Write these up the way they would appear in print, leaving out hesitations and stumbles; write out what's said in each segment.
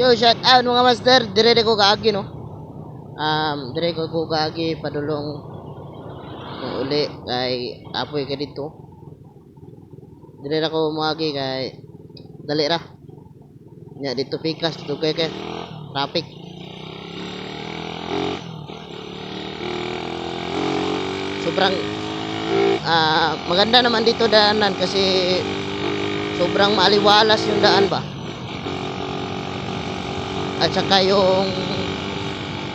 Yo, shout out mga master. Dire ko kaagi no. Dire ko kaagi padulong ng uli kay apoy ka dito. Dire ko muagi kay dali ra. Nya dito pikas dito kay traffic. Sobrang maganda naman dito daanan kasi sobrang maaliwalas yung daan ba. At saka yung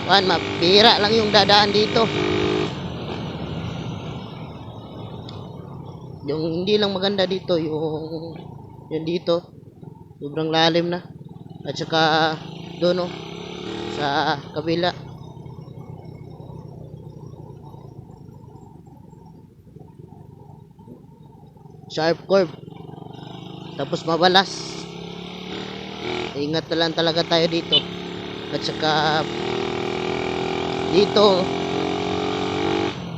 mabira lang yung dadaan dito. Yung hindi lang maganda dito yung dito sobrang lalim na. At saka doon sa kabila sharp curve tapos mabalas. Ingat na lang talaga tayo dito. At saka dito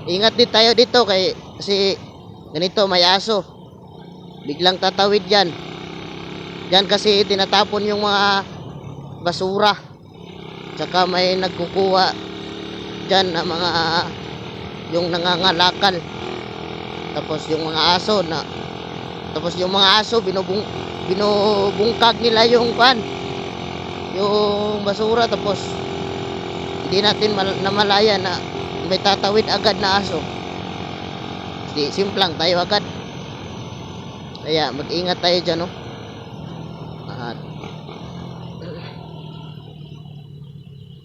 ingat din tayo dito kasi ganito may aso biglang tatawid dyan kasi tinatapon yung mga basura. Saka may nagkukuha dyan na mga yung nangangalakal. Tapos yung mga aso binubungkag nila yung yung basura. Tapos hindi natin namalaya na may tatawid agad na aso. Simplang tayo agad. Kaya mag-ingat tayo dyan no. At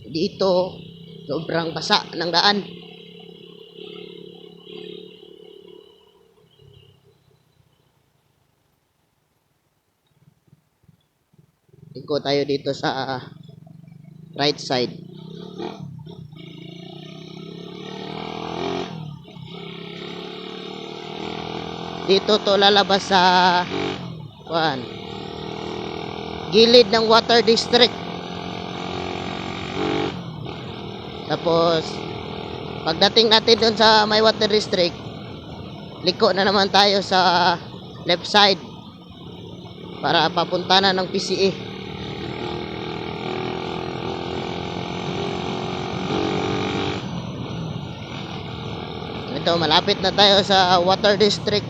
dito sobrang basa ng daan. Iko tayo dito sa right side. Dito to lalabas sa gilid ng water district. Tapos pagdating natin doon sa may water district, liko na naman tayo sa left side para papunta na ng PCA. Ito, malapit na tayo sa water district.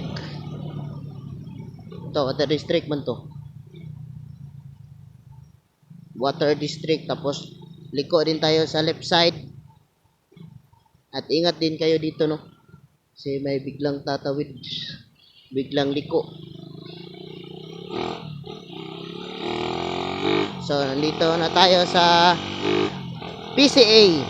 Ito, water district man to. Water district. Tapos liko din tayo sa left side. At ingat din kayo dito no. Kasi may biglang tatawid, biglang liko. So nandito na tayo sa PCA.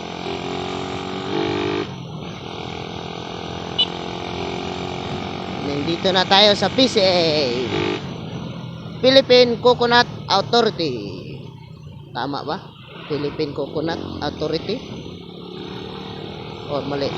Nandito na tayo sa PCA, Philippine Coconut Authority. Tama ba? Philippine Coconut Authority? Or mali?